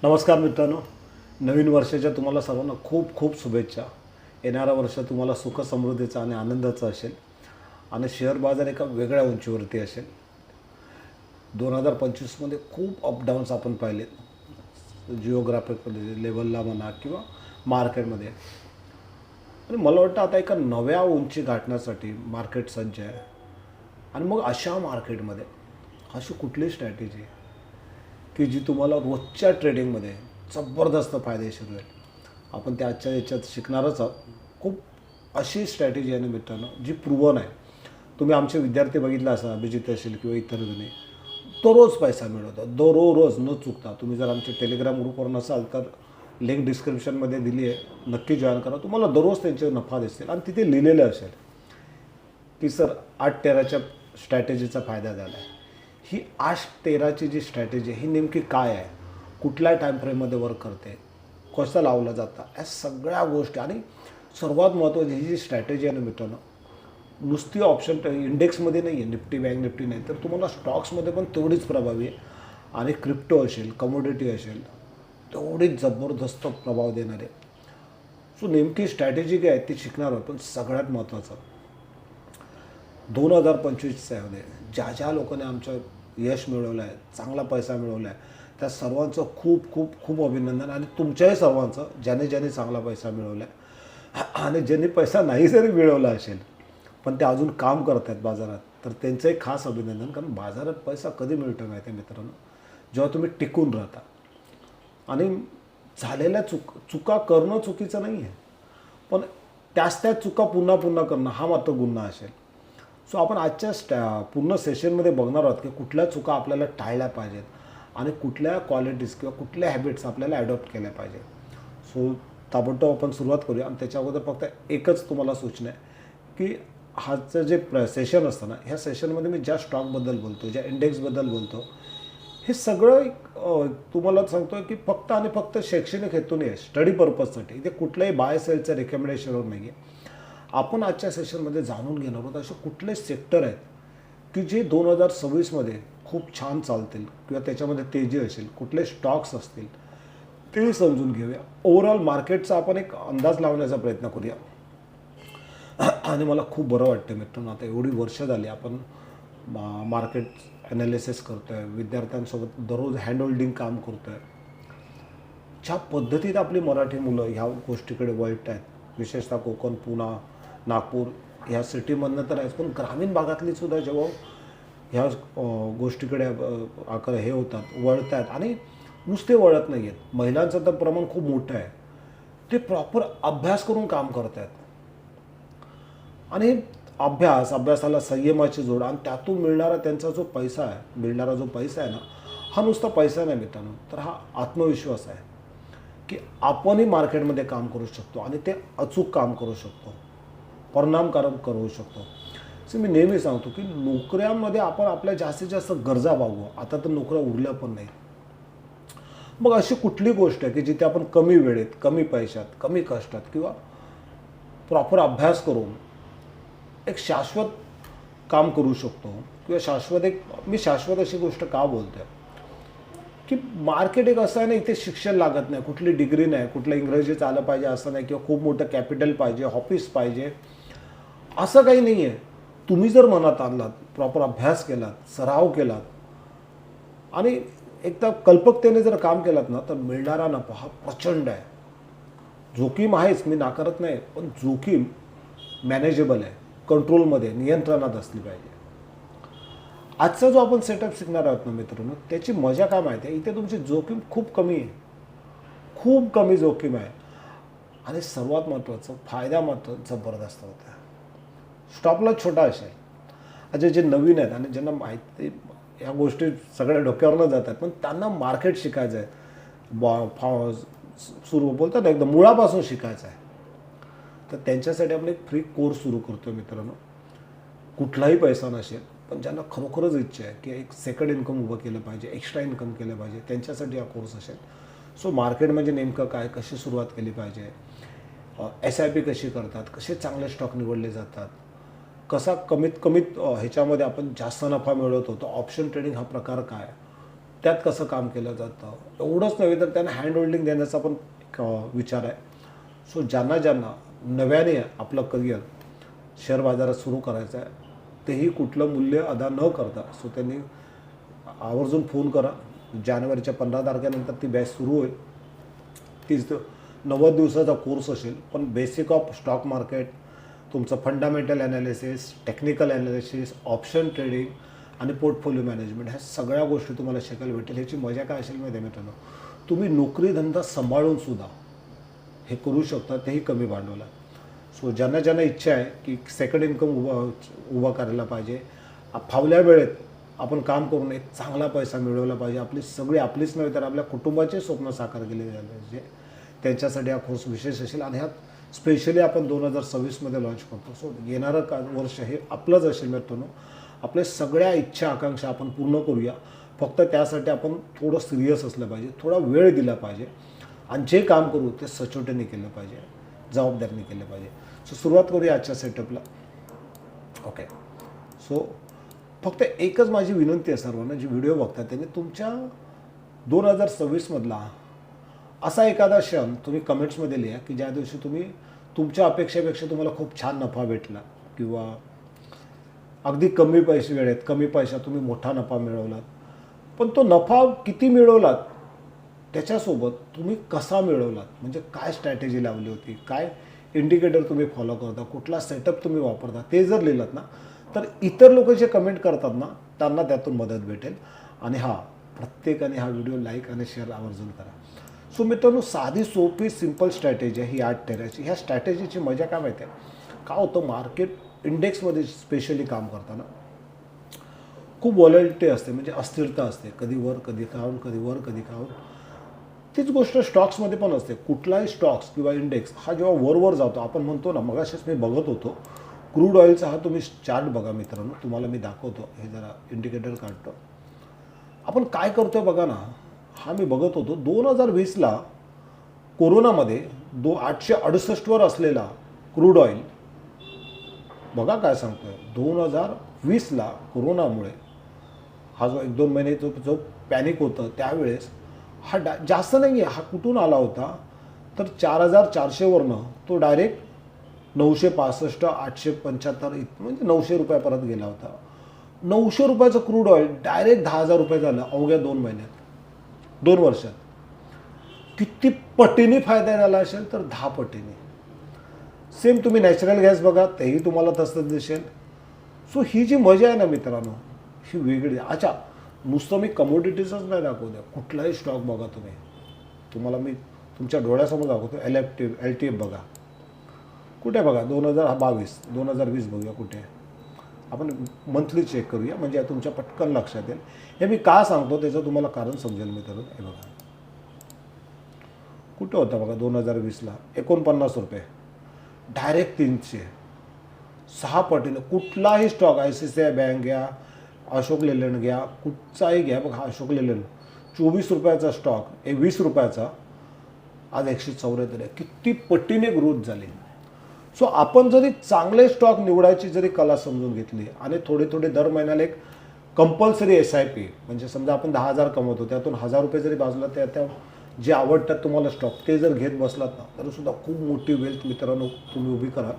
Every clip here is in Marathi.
नमस्कार मित्रांनो, नवीन वर्षाच्या तुम्हाला सर्वांना खूप खूप शुभेच्छा. येणारं वर्ष तुम्हाला सुख समृद्धीचं आणि आनंदाचं असेल आणि शेअर बाजार एका वेगळ्या उंचीवरती असेल. 2025मध्ये खूप अपडाऊन्स आपण पाहिलेत, जिओग्राफिक लेवलला म्हणा किंवा मार्केटमध्ये. आणि मला वाटतं आता एका नव्या उंची गाठण्यासाठी मार्केट सज्ज आहे. आणि मग अशा मार्केटमध्ये अशी कुठली स्ट्रॅटेजी की जी तुम्हाला रोजच्या ट्रेडिंगमध्ये जबरदस्त फायदेशीर होईल, आपण त्या आजच्या याच्यात शिकणारच आहोत. खूप अशी स्ट्रॅटेजी आहे ना मित्रांनो, जी प्रूव्हन आहे. तुम्ही आमचे विद्यार्थी बघितला असा, अभिजित असेल किंवा इतर जणी, दररोज पैसा मिळवतात, दररोज न चुकता. तुम्ही जर आमच्या टेलिग्राम ग्रुपवर नसाल तर लिंक डिस्क्रिप्शनमध्ये दिली आहे, नक्की जॉईन करा. तुम्हाला दररोज त्यांचे नफा दिसतील आणि तिथे लिहिलेलं असेल की सर 8-13च्या स्ट्रॅटेजीचा फायदा झाला आहे. ही 8-13ची जी स्ट्रॅटेजी ही नेमकी काय आहे, कुठल्या टाईम फ्रेममध्ये वर्क करते, कसं लावलं जातं, या सगळ्या गोष्टी. आणि सर्वात महत्त्वाची ही जी स्ट्रॅटेजी आहे ना मित्रांनो, नुसती ऑप्शन इंडेक्समध्ये नाही आहे, निफ्टी बँक निफ्टी नाही, तर तुम्हाला स्टॉक्समध्ये पण तेवढीच प्रभावी आहे. आणि क्रिप्टो असेल, कमोडिटी असेल, तेवढीच जबरदस्त प्रभाव देणार आहे. सो नेमकी स्ट्रॅटेजी काय आहे ती शिकणार आहोत. पण सगळ्यात महत्त्वाचं 2025मध्ये ज्या ज्या लोकांनी आमचं यश मिळवलं आहे, चांगला पैसा मिळवला आहे, त्या सर्वांचं खूप खूप खूप अभिनंदन. आणि तुमच्याही सर्वांचं, ज्याने ज्याने चांगला पैसा मिळवला आहे आणि ज्यांनी पैसा नाही जरी मिळवला असेल पण ते अजून काम करत आहेत बाजारात, तर त्यांचंही खास अभिनंदन. कारण बाजारात पैसा कधी मिळतो माहिती आहे मित्रांनो, जेव्हा तुम्ही टिकून राहता. आणि झालेल्या चुका करणं चुकीचं नाही आहे, पण त्याच चुका पुन्हा पुन्हा करणं हा मात्र गुन्हा असेल. सो आपण आजच्या पूर्ण सेशनमध्ये बघणार आहोत की कुठल्या चुका आपल्याला टाळल्या पाहिजेत आणि कुठल्या क्वालिटीज किंवा कुठल्या हॅबिट्स आपल्याला ॲडॉप्ट केल्या पाहिजे. सो ताबडतोब आपण सुरुवात करूया. आणि त्याच्या अगोदर फक्त एकच तुम्हाला सूचना आहे की हाचं जे सेशन असतं ना, ह्या सेशनमध्ये मी ज्या स्टॉकबद्दल बोलतो, ज्या इंडेक्सबद्दल बोलतो, हे सगळं तुम्हाला सांगतो की फक्त आणि फक्त शैक्षणिक हेतून आहे, स्टडी पर्पजसाठी. ते कुठल्याही बाय सेलचं रिकमेंडेशनवर नाही आहे. आपण आजच्या सेशनमध्ये जाणून घेणार आहोत असे कुठले सेक्टर आहेत की जे 2026मध्ये खूप छान चालतील किंवा त्याच्यामध्ये तेजी असेल, कुठले स्टॉक्स असतील ते समजून घेऊया. ओव्हरऑल मार्केटचा आपण एक अंदाज लावण्याचा प्रयत्न करूया. आणि मला खूप बरं वाटतं मित्रांनो, आता एवढी वर्ष झाली आपण मार्केट ॲनालिसिस करतो आहे, विद्यार्थ्यांसोबत दररोज हँड होल्डिंग काम करतो आहे. ज्या पद्धतीत आपली मराठी मुलं ह्या गोष्टीकडे वळत आहेत, विशेषतः कोकण, पुणा, नागपूर ह्या सिटीमधनं तर आहेच, पण ग्रामीण भागातली सुद्धा जेव्हा ह्या गोष्टीकडे हे होतात, वळत आहेत. आणि नुसते वळत नाही आहेत, महिलांचं तर प्रमाण खूप मोठं आहे. ते प्रॉपर अभ्यास करून काम करत आहेत. आणि अभ्यासाला संयमाची जोड आणि त्यातून मिळणारा त्यांचा जो पैसा आहे, मिळणारा जो पैसा आहे ना, हा नुसता पैसा नाही मित्रांनो, तर हा आत्मविश्वास आहे की आपणही मार्केटमध्ये काम करू शकतो आणि ते अचूक काम करू शकतो, परिणामकारक करू शकतो. असं मी नेहमी सांगतो की नोकऱ्यांमध्ये आपण आपल्या जास्तीत जास्त गरजा भागवू. आता तर नोकऱ्या उरल्या पण नाही. मग अशी कुठली गोष्ट आहे की जिथे आपण कमी वेळेत, कमी पैशात, कमी कष्टात किंवा प्रॉपर अभ्यास करून एक शाश्वत काम करू शकतो. किंवा मी शाश्वत अशी गोष्ट का बोलतो आहे की मार्केट एक असं आहे ना, इथे शिक्षण लागत नाही, कुठली डिग्री नाही, कुठलं इंग्रजीच आलं पाहिजे असं नाही, किंवा खूप मोठं कॅपिटल पाहिजे, ऑफिस पाहिजे, असं काही नाही आहे. तुम्ही जर मनात आणलात, प्रॉपर अभ्यास केलात, सराव केलात आणि एकदा कल्पकतेने जर काम केलात ना, तर मिळणारा नफा हा प्रचंड आहे. जोखीम आहेच, मी नाकारत नाही, पण जोखीम मॅनेजेबल आहे, कंट्रोलमध्ये, नियंत्रणात असली पाहिजे. आजचा जो आपण सेटअप शिकणार आहोत ना मित्रांनो, त्याची मजा काय माहिती आहे, इथे तुमची जोखीम खूप कमी आहे, खूप कमी जोखीम आहे. आणि सर्वात महत्त्वाचं, फायदा मात्र जबरदस्त होता. स्टॉपला छोटा असेल. अच्छा, जे नवीन आहेत आणि ज्यांना माहिती ह्या गोष्टी सगळ्या डोक्यावरनं जातात, पण त्यांना मार्केट शिकायचं आहे, सुरू बोलतात ना, एकदम मुळापासून शिकायचं आहे, तर त्यांच्यासाठी आपण एक फ्री कोर्स सुरू करतो मित्रांनो. कुठलाही पैसा नसेल, पण ज्यांना खरोखरच इच्छा आहे की एक सेकंड इन्कम उभं केलं पाहिजे, एक्स्ट्रा इन्कम केलं पाहिजे, त्यांच्यासाठी हा कोर्स असेल. सो मार्केट म्हणजे नेमकं काय, कशी सुरुवात केली पाहिजे, SIP कशी करतात, कसे चांगले स्टॉक निवडले जातात, कसा कमीत ह्याच्यामध्ये आपण जास्त नफा मिळवत होतो, ऑप्शन ट्रेडिंग हा प्रकार काय, त्यात कसं काम केलं जातं, एवढंच नव्हे तर त्यांना हँड होल्डिंग देण्याचा पण एक विचार आहे. सो ज्यांना ज्यांना नव्याने आपलं करिअर शेअर बाजारात सुरू करायचं आहे, तेही कुठलं मूल्य अदा न करता सो त्यांनी आवर्जून फोन करा. जानेवारीच्या 15 तारखेनंतर ती बॅच सुरू होईल. 90 दिवसाचा कोर्स असेल, पण बेसिक ऑफ स्टॉक मार्केट, तुमचं fundamental analysis, technical analysis, option trading आणि पोर्टफोलिओ मॅनेजमेंट, ह्या सगळ्या गोष्टी तुम्हाला शिकायला भेटेल. ह्याची मजा काय असेल माहिती आहे मित्रांनो, तुम्ही नोकरी धंदा सांभाळून सुद्धा हे करू शकता, तेही कमी भांडवलात. सो ज्यांना ज्यांना इच्छा आहे की सेकंड इन्कम उभा करायला पाहिजे, फावल्या वेळेत आपण काम करून एक चांगला पैसा मिळवला पाहिजे, आपलीच नव्हे तर आपल्या कुटुंबाचे स्वप्न साकार केले झाले पाहिजे, त्यांच्यासाठी हा कोर्स विशेष असेल. आणि ह्यात स्पेशली आपण 2026मध्ये लॉन्च करतो. सो येणारं वर्ष हे आपलंच असेल मित्रांनो. आपल्या सगळ्या इच्छा आकांक्षा आपण पूर्ण करूया. फक्त त्यासाठी आपण थोडं सिरियस असलं पाहिजे, थोडा वेळ दिला पाहिजे, आणि जे काम करू ते सचोटीने केलं पाहिजे, जबाबदारीने केलं पाहिजे. सो सुरुवात करूया आजच्या सेटअपला. ओके. सो फक्त एकच माझी विनंती आहे सर्वांना, जी व्हिडिओ बघतात त्यांनी तुमच्या 2026मधला असा एखादा क्षण तुम्ही कमेंट्समध्ये लिहा की ज्या दिवशी तुम्ही तुमच्या अपेक्षेपेक्षा तुम्हाला खूप छान नफा भेटला, किंवा अगदी कमी वेळेत कमी पैशात तुम्ही मोठा नफा मिळवलात. पण तो नफा किती मिळवलात, त्याच्यासोबत तुम्ही कसा मिळवलात, म्हणजे काय स्ट्रॅटेजी लावली होती, काय इंडिकेटर तुम्ही फॉलो करता, कुठला सेटअप तुम्ही वापरता, ते जर लिहिलात ना, तर इतर लोक जे कमेंट करतात ना, त्यांना त्यातून मदत भेटेल. आणि प्रत्येकाने हा व्हिडिओ लाईक आणि शेअर आवर्जून करा. सो मित्रांनो, साधी सोपी सिंपल स्ट्रॅटेजी आहे ही 8 टेऱ्याची. ह्या स्ट्रॅटेजीची मजा काय माहिती आहे, काय होतं, मार्केट इंडेक्समध्ये स्पेशली काम करताना खूप व्हॉलॅटिलिटी असते, म्हणजे अस्थिरता असते, कधी वर कधी खाऊन, कधी वर कधी खाऊन. तीच गोष्ट स्टॉक्समध्ये पण असते. कुठलाही स्टॉक्स किंवा इंडेक्स हा जेव्हा वरवर जातो, आपण म्हणतो ना, मगाशीच मी बघत होतो क्रूड ऑइलचा हा तुम्ही चार्ट बघा मित्रांनो, तुम्हाला मी दाखवतो, हे जरा इंडिकेटर काढतो. आपण काय करतोय बघा ना, हा मी बघत होतो 2020ला कोरोनामध्ये 868वर असलेला क्रूड ऑइल बघा काय सांगतोय. 2020ला कोरोनामुळे हा जो 1-2 महिने जो पॅनिक होतं त्यावेळेस हा जास्त नाही आहे, हा कुठून आला होता तर 4400वरनं तो डायरेक्ट 965, 875, म्हणजे 900 रुपयापर्यंत गेला होता. 900 रुपयाचं क्रूड ऑइल डायरेक्ट 10,000 रुपये झालं अवघ्या 2 महिन्यात, 2 वर्षात. किती पटीने फायदा झाला असेल तर 10 पटीने. सेम तुम्ही नॅचरल गॅस बघा, तेही तुम्हाला तसंच दिसेल. सो ही जी मजा आहे ना मित्रांनो, ही वेगळी. अच्छा, नुसतं मी कमोडिटीजच नाही दाखवू द्या, कुठलाही स्टॉक बघा तुम्ही, तुम्हाला मी तुमच्या डोळ्यासमोर दाखवतो. LTF बघा, कुठे बघा 2020 बघूया कुठे. आपण मंथली चेक करूया, म्हणजे तुमच्या पटकन लक्षात येईल. हे मी का सांगतो त्याचं तुम्हाला कारण समजेल मित्रांनो. हे बघा कुठे होता बघा 2020ला 49 रुपये, डायरेक्ट 300, 6 पटीने. कुठलाही स्टॉक, ICICI बँक घ्या, अशोक लेलंड घ्या, कुठचाही घ्या बघा. अशोक लेलंड 24 रुपयाचा स्टॉक, 20 रुपयाचा, आज 174 आहे. किती पटीने ग्रोथ झाली. सो आपण जरी चांगले स्टॉक निवडायची जरी कला समजून घेतली, आणि थोडे दर महिन्याला एक कंपल्सरी SIP, म्हणजे समजा आपण 10,000 कमवतो, त्यातून 1,000 रुपये जरी बाजूला त्या जे आवडतात तुम्हाला स्टॉक ते जर घेत बसलात ना, तर सुद्धा खूप मोठी वेल्थ मित्रांनो तुम्ही उभी करा.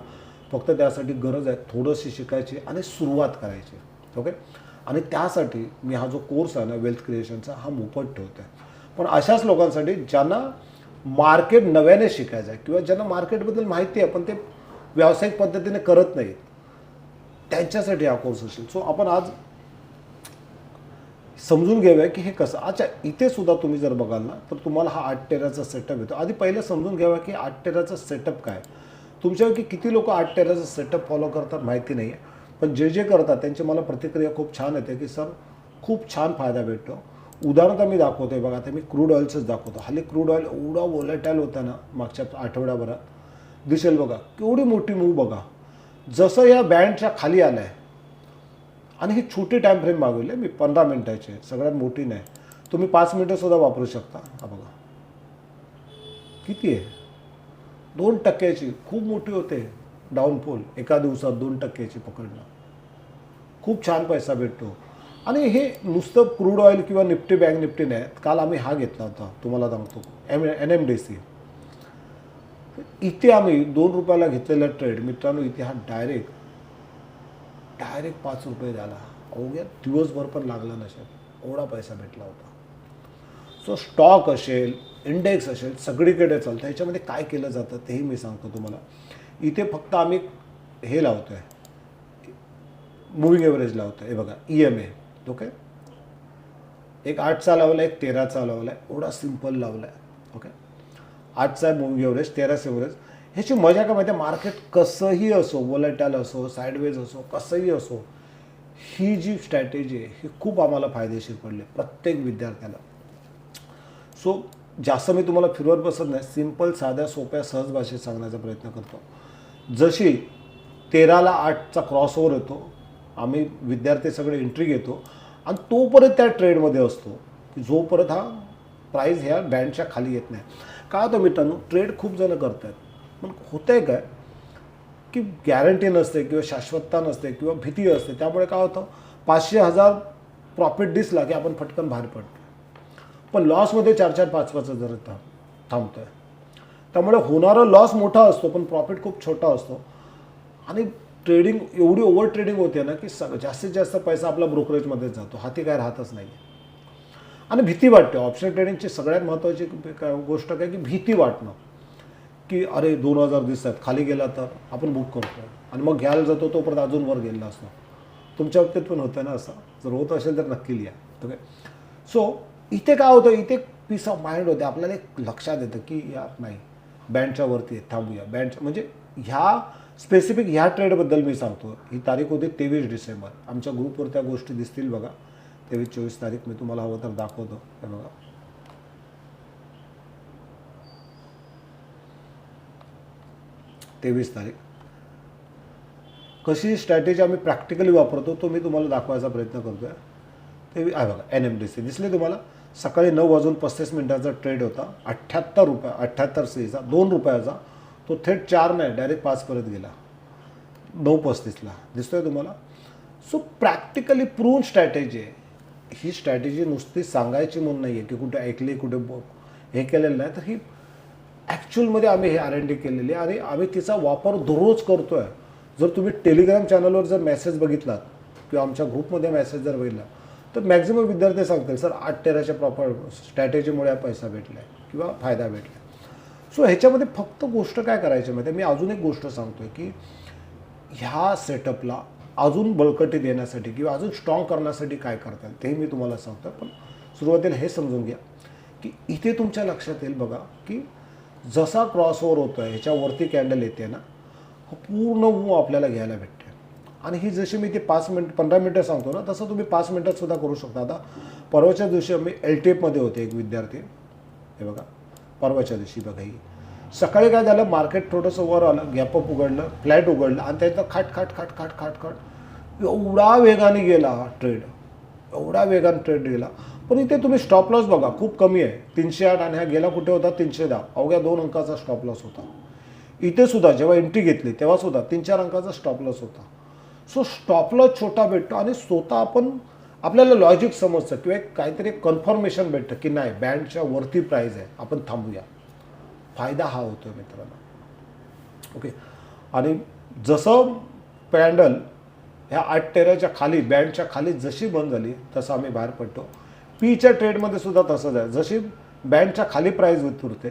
फक्त त्यासाठी गरज आहे थोडीशी शिकायची आणि सुरुवात करायची. ओके. आणि त्यासाठी मी हा जो कोर्स आहे ना वेल्थ क्रिएशनचा, हा मोफत ठेवतो आहे. पण अशाच लोकांसाठी ज्यांना मार्केट नव्याने शिकायचं आहे, किंवा ज्यांना मार्केटबद्दल माहिती आहे पण ते व्यावसायिक पद्धतीने करत नाहीत, त्यांच्यासाठी हा कोर्स असेल. सो आपण आज समजून घेऊया की हे कसं. अच्छा, इथे सुद्धा तुम्ही जर बघाल ना, तर तुम्हाला हा 8 टेऱ्याचा सेटअप येतो. आधी पहिलं समजून घ्यावा की 8 टेऱ्याचा सेटअप काय. तुमच्यापैकी किती लोक 8 टेऱ्याचा सेटअप फॉलो करतात माहिती नाही आहे, पण जे करतात त्यांची मला प्रतिक्रिया खूप छान येते की सर खूप छान फायदा भेटतो. उदाहरण तर मी दाखवतोय बघा, आता मी क्रूड ऑइलचंच दाखवतो. हल्ली क्रूड ऑइल एवढा व्होलॅटाईल होता ना मागच्या आठवड्याभरात, दिसेल बघा केवढी मोठी मूव बघा. जसं या बँडच्या खाली आलं आहे, आणि ही छोटी टाईम फ्रेम मागवली मी 15 मिनिटाची, सगळ्यात मोठी नाही. तुम्ही 5 मिनिटंसुद्धा वापरू शकता. हा बघा किती आहे, 2% खूप मोठी होते. डाऊनफॉल एका दिवसात 2% पकडणं, खूप छान पैसा भेटतो. आणि हे नुसतं क्रूड ऑइल किंवा निफ्टी बँक निफ्टी नाही, काल आम्ही हा घेतला होता, तुम्हाला सांगतो NMDC. इथे आम्ही 2 रुपयाला घेतलेला ट्रेड मित्रांनो, इथे हा डायरेक्ट 5 रुपये झाला. अवघ्या दिवसभर पण लागला नसेल, एवढा पैसा भेटला होता. सो स्टॉक असेल, इंडेक्स असेल, सगळीकडे चालतं. ह्याच्यामध्ये काय केलं जातं तेही मी सांगतो तुम्हाला. इथे फक्त आम्ही हे लावतो आहे, मुव्हिंग एव्हरेज लावतो आहे. हे बघा EMA, ओके, एक 8चा लावला, एक 13चा लावला आहे, एवढा सिम्पल लावला आहे. ओके, 8चा मुव्हिंग एव्हरेज, 13चा एव्हरेज. ह्याची मजा काय माहिती आहे, मार्केट कसंही असो, वोलेटाईल असो, साईडवेज असो, कसंही असो, ही जी स्ट्रॅटेजी आहे ही खूप आम्हाला फायदेशीर पडली प्रत्येक विद्यार्थ्याला. सो जास्त मी तुम्हाला फिरवत बसत नाही, सिम्पल, साध्या, सोप्या, सहज भाषेत सांगण्याचा प्रयत्न करतो. जशी 13ला 8चा क्रॉसओव्हर येतो, आम्ही विद्यार्थी सगळे एंट्री घेतो आणि तोपर्यंत त्या ट्रेडमध्ये असतो की जोपर्यंत हा प्राईस ह्या बँडच्या खाली येत नाही. काय होतं मित्रांनो, ट्रेड खूप जण करत आहेत, पण होतं आहे काय की गॅरंटी नसते किंवा शाश्वतता नसते किंवा भीती असते. त्यामुळे काय होतं, 500-1000 प्रॉफिट दिसला की आपण फटकन बाहेर पडतो, पण लॉसमध्ये 4-4, 5-5 हजार थांबतो आहे. त्यामुळे होणारा लॉस मोठा असतो पण प्रॉफिट खूप छोटा असतो. आणि ट्रेडिंग एवढी ओव्हर ट्रेडिंग होते ना की जास्तीत जास्त पैसा आपला ब्रोकरेजमध्येच जातो, हाती काय राहतच नाही. आणि भीती वाटते. ऑप्शन ट्रेडिंगची सगळ्यात महत्त्वाची गोष्ट काय की भीती वाटणं, की अरे 2000 दिसतात, खाली गेला तर आपण बुक करतो आणि मग घ्यायला जातो तोपर्यंत अजून वर गेलेला असतो. तुमच्या बाबतीत पण होतं ना असं? जर होत असेल तर नक्की लिहा. ओके, सो इथे काय होतं, इथे पीस ऑफ माइंड होते, आपल्याला एक लक्षात येतं की यार नाही, बँडच्या वरती आहे, थांबूया. बँडच्या म्हणजे ह्या स्पेसिफिक ह्या ट्रेडबद्दल मी सांगतो. ही तारीख होती 23 डिसेंबर. आमच्या ग्रुपवर त्या गोष्टी दिसतील बघा. 23-24 तारीख मी तुम्हाला हवं तर दाखवतो. हे बघा, 23 तारीख. कशी स्ट्रॅटेजी आम्ही प्रॅक्टिकली वापरतो तो मी तुम्हाला दाखवायचा प्रयत्न करतो आहे. ते आहे बघा, NMDC दिसले तुम्हाला. सकाळी 9:35 ट्रेड होता. 78 रुपये, 78 सीचा, 2 रुपयाचा. तो थेट 4 नाही, डायरेक्ट 5 परत गेला 9:35ला. दिसतोय तुम्हाला? सो प्रॅक्टिकली प्रूव्हन स्ट्रॅटेजी आहे ही. स्ट्रॅटेजी नुसती सांगायची म्हणून नाही आहे की कुठे ऐकली, कुठे हे केलेलं नाही, तर ही ॲक्च्युअलमध्ये आम्ही हे R&D केलेली आहे आणि आम्ही तिचा वापर दररोज करतो आहे. जर तुम्ही टेलिग्राम चॅनलवर जर मेसेज बघितलात किंवा आमच्या ग्रुपमध्ये मेसेज जर बघितला तर मॅक्झिमम विद्यार्थी सांगतील सर 8-13च्या प्रॉपर स्ट्रॅटेजीमुळे पैसा भेटला आहे किंवा फायदा भेटला. सो ह्याच्यामध्ये फक्त गोष्ट काय करायची माहिती आहे, मी अजून एक गोष्ट सांगतो आहे की ह्या सेटअपला अजून बळकटी देण्यासाठी किंवा अजून स्ट्रॉंग करण्यासाठी काय करता येईल तेही मी तुम्हाला सांगतो. पण सुरुवातीला हे समजून घ्या की इथे तुमच्या लक्षात येईल बघा की जसा क्रॉसओव्हर होतो आहे ह्याच्यावरती कॅन्डल येते ना, पूर्ण आपल्याला घ्यायला भेटते. आणि ही जशी मी ते 15 मिनटं सांगतो ना, तसं तुम्ही 5 मिनटात सुद्धा करू शकता. आता परवाच्या दिवशी आम्ही LTFमध्ये होते, एक विद्यार्थी. हे बघा, परवाच्या दिवशी बघा, ही सकाळी काय झालं, मार्केट थोडंसं वर आलं, गॅपअप उघडलं, फ्लॅट उघडलं आणि त्याचं खाट एवढा वेगाने गेला ट्रेड, एवढा वेगाने ट्रेड गेला. पण इथे तुम्ही स्टॉप लॉस बघा, खूप कमी आहे, 308. आणि हा गेला कुठे होता, 310. अवघ्या 2 अंकाचा स्टॉप लॉस होता. इथे सुद्धा जेव्हा एंट्री घेतली तेव्हा सुद्धा 3-4 अंकाचा स्टॉप लॉस होता. सो स्टॉप लॉस छोटा भेटतो आणि स्वतः आपण आपल्याला लॉजिक समजतं किंवा एक काहीतरी कन्फर्मेशन भेटतं की नाही, बँडच्या वरती प्राईज आहे, आपण थांबूया. फायदा हा होतो मित्रांनो. ओके, आणि जसं कॅन्डल ह्या 8-13च्या खाली, बँडच्या खाली जशी बंद झाली तसं आम्ही बाहेर पडतो. पीच्या ट्रेडमध्ये सुद्धा तसंच आहे. जशी बँडच्या खाली प्राईज उतरते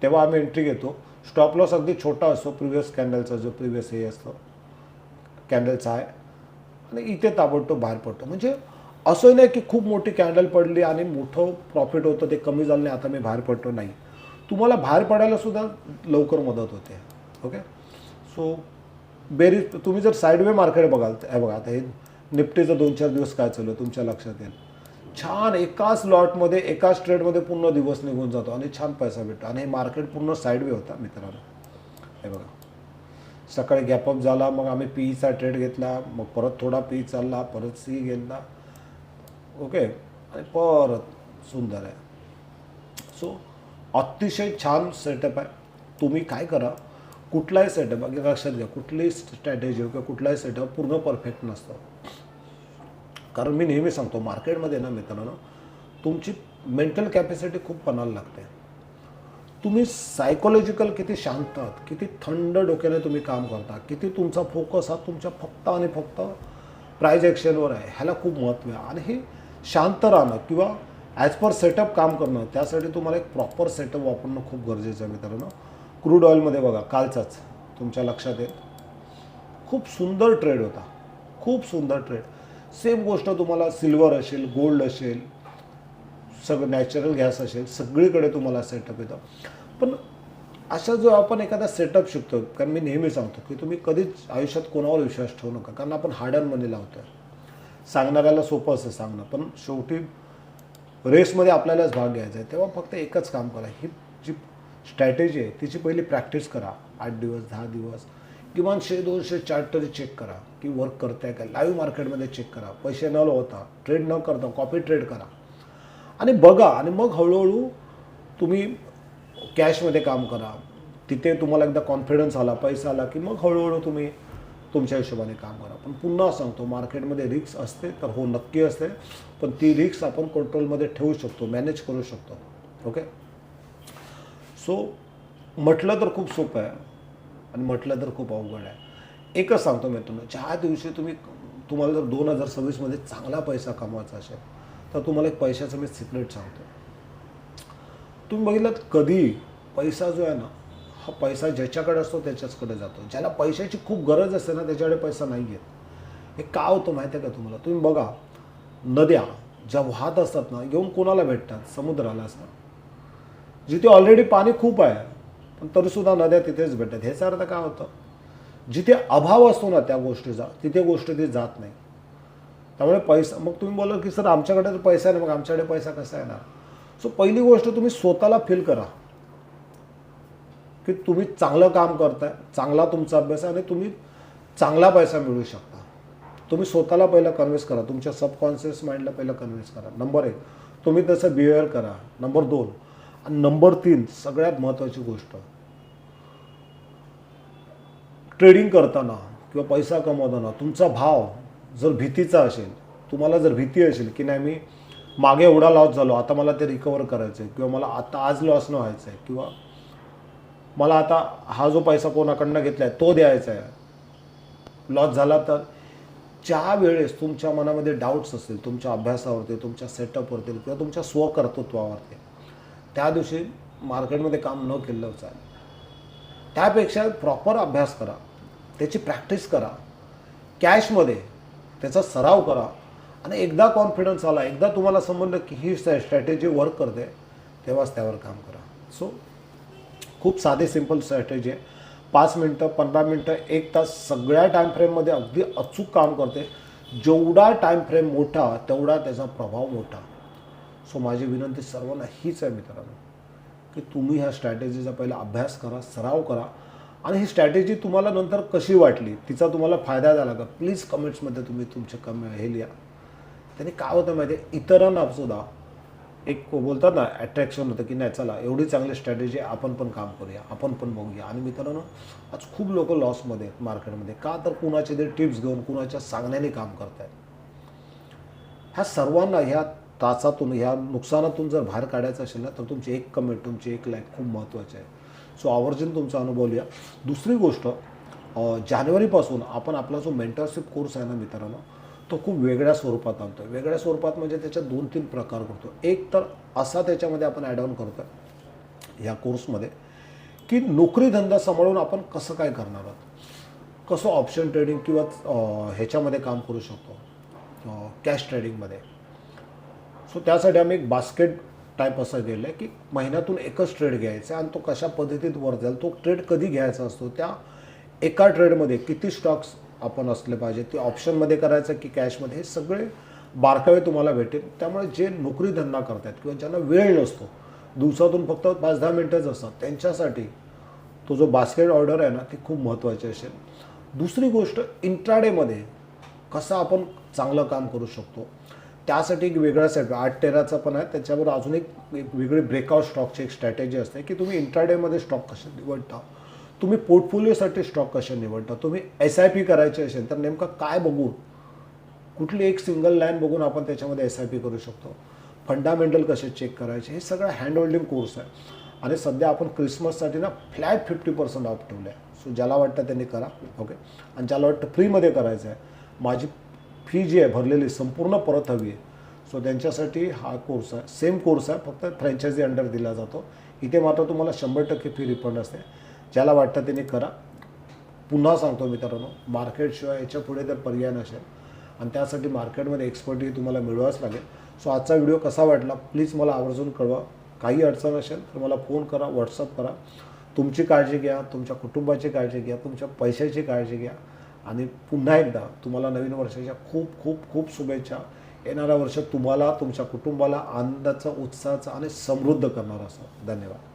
तेव्हा आम्ही एंट्री घेतो. स्टॉप लॉस अगदी छोटा असतो, प्रिव्हियस कॅन्डलचा जो प्रिव्हियस हे असतो कॅन्डलचा आहे, आणि इथे ताबडतोब बाहेर पडतो. म्हणजे असं नाही की खूप मोठी कॅन्डल पडली आणि मोठं प्रॉफिट होतं ते कमी झालं नाही आता मी बाहेर पडतो, नाही. तुम्हाला बाहेर पडायला सुद्धा लवकर मदत होते. ओके, सो बेरीज तुम्ही जर साईडवे मार्केट बघाल, हे बघा आता हे निफ्टीचं 2-4 दिवस काय चालू आहे तुमच्या लक्षात येईल. छान एकाच लॉटमध्ये एकाच ट्रेडमध्ये पूर्ण दिवस निघून जातो आणि छान पैसा भेटतो. आणि हे मार्केट पूर्ण साईडवे होता मित्रांनो. हे बघा, सकाळी गॅपअप झाला, मग आम्ही पीचा ट्रेड घेतला, मग परत थोडा पी चालला, परत सी घेतला. ओके, आणि परत सुंदर आहे. सो अतिशय छान सेटअप आहे. तुम्ही काय करा, कुठलाही सेटअप लक्षात घ्या, कुठलीही स्ट्रॅटेजी किंवा कुठलाही सेटअप पूर्ण परफेक्ट नसतं. कारण मी नेहमी सांगतो मार्केटमध्ये ना मित्रांनो, तुमची मेंटल कॅपॅसिटी खूप पणाला लागते. तुम्ही सायकोलॉजिकल किती शांत आहात, किती थंड डोक्याने तुम्ही काम करता, किती तुमचा फोकस हा तुमच्या फक्त आणि फक्त प्राइज ॲक्शनवर आहे, ह्याला खूप महत्त्व आहे. आणि हे शांत राहणं किंवा ॲज पर सेटअप काम करणं, त्यासाठी तुम्हाला एक प्रॉपर सेटअप वापरणं खूप गरजेचं आहे मित्रांनो. क्रूड ऑइलमध्ये बघा, कालचाच तुमच्या लक्षात येईल, खूप सुंदर ट्रेड होता, खूप सुंदर ट्रेड. सेम गोष्ट तुम्हाला सिल्वर असेल, गोल्ड असेल, सगळं नॅचरल गॅस असेल, सगळीकडे तुम्हाला सेटअप येतं. पण अशा जो आपण एखादा सेटअप शिकतो, कारण मी नेहमी सांगतो की तुम्ही कधीच आयुष्यात कोणावर विश्वास ठेवू नका, कारण आपण हार्ड अँड मनी लावतो आहे. सांगणाऱ्याला सोपं असं सांगणं, पण शेवटी रेसमध्ये आपल्यालाच भाग घ्यायचा आहे. तेव्हा फक्त एकच काम करा, ही जी स्ट्रॅटेजी आहे तिची पहिली प्रॅक्टिस करा. 8 दिवस 10 दिवस किमान 100-200 चार्ट तरी चेक करा की वर्क करत आहे का. लाईव्ह मार्केटमध्ये चेक करा, पैसे न लावता, ट्रेड न करता कॉपी ट्रेड करा आणि बघा. आणि मग हळूहळू तुम्ही कॅशमध्ये काम करा. तिथे तुम्हाला एकदा कॉन्फिडन्स आला, पैसा आला की मग हळूहळू तुम्ही तुमच्या हिशोबाने काम करा. पण पुन्हा सांगतो, मार्केटमध्ये रिस्क असते, तर हो नक्की असते, पण ती रिस्क आपण कंट्रोलमध्ये ठेवू शकतो, मॅनेज करू शकतो. ओके. सो म्हटलं तर खूप सोपं आहे आणि म्हटलं तर खूप अवघड आहे. एकच सांगतो मित्रांनो, ज्या दिवशी तुम्हाला जर 2026मध्ये चांगला पैसा कमवायचा असेल, तर तुम्हाला एक पैशाचं मी सिक्रेट सांगतो. तुम्ही बघितलं कधी पैसा जो आहे ना, हा पैसा ज्याच्याकडे असतो त्याच्याचकडे जातो. ज्याला पैशाची खूप गरज असते ना, त्याच्याकडे पैसा नाही येत. हे का होतं माहिती आहे का तुम्हाला? तुम्ही बघा, नद्या ज्या वाहत असतात ना, येऊन कोणाला भेटतात? समुद्राला असतात, जिथे ऑलरेडी पाणी खूप आहे, पण तरीसुद्धा नद्या तिथेच भेटतात. ह्याचा अर्थ काय होतं? जिथे अभाव असतो ना त्या गोष्टीचा, तिथे गोष्ट ती जात नाही. त्यामुळे पैसा, मग तुम्ही बोला की सर आमच्याकडे तर पैसा आहे ना, मग आमच्याकडे पैसा कसा येणार? सो पहिली गोष्ट तुम्ही स्वतःला फील करा की तुम्ही चांगलं काम करताय, चांगला तुमचा अभ्यास आहे आणि तुम्ही चांगला पैसा मिळवू शकता. तुम्ही स्वतःला पहिलं कन्व्हिन्स करा, तुमच्या सबकॉन्शियस माइंडला पहिलं कन्व्हिन्स करा. नंबर 1, तुम्ही तसं बिहेवियर करा. नंबर 2 आणि नंबर 3, सगळ्यात महत्त्वाची गोष्ट, ट्रेडिंग करताना किंवा पैसा कमवताना तुमचा भाव जर भीतीचा असेल, तुम्हाला जर भीती असेल की नाही मी मागे एवढा लॉस झालो, आता मला ते रिकवर करायचं आहे, किंवा मला आता आज लॉस न व्हायचं आहे, किंवा मला आता हा जो पैसा कोणाकडनं घेतला आहे तो द्यायचा आहे, लॉस झाला तर, ज्या वेळेस तुमच्या मनामध्ये डाऊट्स असतील तुमच्या अभ्यासावरती, तुमच्या सेटअपवरती किंवा तुमच्या स्वकर्तृत्वावरती, त्या दिवशी मार्केटमध्ये काम न केलं चालेल. त्यापेक्षा प्रॉपर अभ्यास करा, त्याची प्रॅक्टिस करा, कॅशमध्ये त्याचा सराव करा आणि एकदा कॉन्फिडन्स आला, एकदा तुम्हाला समजलं की ही स्ट्रॅटेजी वर्क करते, तेव्हाच त्यावर काम करा. सो खूप साधी सिंपल स्ट्रॅटेजी आहे. 5 मिनटं, 15 मिनटं, 1 तास सगळ्या टाईम फ्रेममध्ये अगदी अचूक काम करते. जेवढा टाईम फ्रेम मोठा तेवढा त्याचा प्रभाव मोठा. सो माझी विनंती सर्वांना हीच आहे मित्रांनो, की तुम्ही ह्या स्ट्रॅटेजीचा पहिला अभ्यास करा, सराव करा आणि ही स्ट्रॅटेजी तुम्हाला नंतर कशी वाटली, तिचा तुम्हाला फायदा झाला का, प्लीज कमेंट्समध्ये तुम्ही तुमचे हे लिहा. त्याने काय होतं माहिती आहे, इतरांना सुद्धा एक बोलतात ना अट्रॅक्शन होतं की नाही चला एवढी चांगली स्ट्रॅटेजी आपण पण काम करूया, आपण पण बघूया. आणि मित्रांनो, आज खूप लोक लॉसमध्ये आहेत मार्केटमध्ये. का तर कुणाचे ते टिप्स घेऊन, कुणाच्या सांगण्याने काम करत आहेत. ह्या सर्वांना ह्या तासातून, ह्या नुकसानातून जर बाहेर काढायचं असेल ना, तर तुमची एक कमेंट, तुमची एक लाईक खूप महत्त्वाची आहे. सो आवर्जून तुमचा अनुभव लिहा. दुसरी गोष्ट, जानेवारीपासून आपण आपला जो मेंटरशिप कोर्स आहे ना मित्रांनो, तो खूप वेगळ्या स्वरूपात आणतो. वेगळ्या स्वरूपात म्हणजे त्याच्यात 2-3 प्रकार करतो. एक तर असा त्याच्यामध्ये आपण ॲड ऑन करतो ह्या कोर्समध्ये की नोकरी धंदा सांभाळून आपण कसं काय करणार आहोत, कसं ऑप्शन ट्रेडिंग किंवा ह्याच्यामध्ये काम करू शकतो, कॅश ट्रेडिंगमध्ये. सो त्यासाठी आम्ही एक बास्केट टाईप असं केलं आहे की महिन्यातून एकच ट्रेड घ्यायचा आणि तो कशा पद्धतीत वर जाईल, तो ट्रेड कधी घ्यायचा असतो, त्या एका ट्रेडमध्ये किती स्टॉक्स आपण असले पाहिजे, ते ऑप्शनमध्ये करायचं की कॅशमध्ये, हे सगळे बारकावे तुम्हाला भेटेल. त्यामुळे जे नोकरी धंदा करतात किंवा ज्यांना वेळ नसतो, दिवसातून फक्त 5-10 मिनटंच असतात, त्यांच्यासाठी तो जो बास्केट ऑर्डर आहे ना ती खूप महत्त्वाची असेल. दुसरी गोष्ट, इंट्राडेमध्ये कसं आपण चांगलं काम करू शकतो, त्यासाठी एक वेगळा सेट 8 टेराचा पण आहे. त्याच्यावर अजून एक वेगळी ब्रेकआउट स्टॉकची एक स्ट्रॅटेजी असते की तुम्ही इंट्राडेमध्ये स्टॉक कसे निवडता, तुम्ही पोर्टफोलिओसाठी स्टॉक कसे निवडता, तुम्ही SIP करायचे असेल तर नेमकं काय बघून कुठली एक सिंगल लाईन बघून आपण त्याच्यामध्ये SIP करू शकतो. फंडामेंटल कसे चेक करायचे, हे सगळं हँड होल्डिंग कोर्स आहे. आणि सध्या आपण क्रिसमससाठी ना फ्लॅट 50% ऑफ ठेवलं आहे. सो ज्याला वाटतं त्यांनी करा. ओके. आणि ज्याला वाटतं फ्रीमध्ये करायचं आहे, माझी फी जी आहे भरलेली संपूर्ण परत हवी आहे, सो त्यांच्यासाठी हा कोर्स आहे. सेम कोर्स आहे, फक्त फ्रँचायझी अंडर दिला जातो. इथे मात्र तुम्हाला 100% फी रिफंड असते. ज्याला वाटतं त्यांनी करा. पुन्हा सांगतो मित्रांनो, मार्केटशिवाय याच्या पुढे जर पर्याय नसेल आणि त्यासाठी मार्केटमध्ये एक्सपर्टी तुम्हाला मिळवाच लागेल. सो आजचा व्हिडिओ कसा वाटला प्लीज मला आवर्जून कळवा. काही अडचण असेल तर मला फोन करा, व्हॉट्सअप करा. तुमची काळजी घ्या, तुमच्या कुटुंबाची काळजी घ्या, तुमच्या पैशाची काळजी घ्या. आणि पुन्हा एकदा तुम्हाला नवीन वर्षाच्या खूप खूप खूप शुभेच्छा. येणाऱ्या वर्ष तुम्हाला, तुमच्या कुटुंबाला आनंदाचा, उत्साहाचा आणि समृद्ध करणारा असो. धन्यवाद.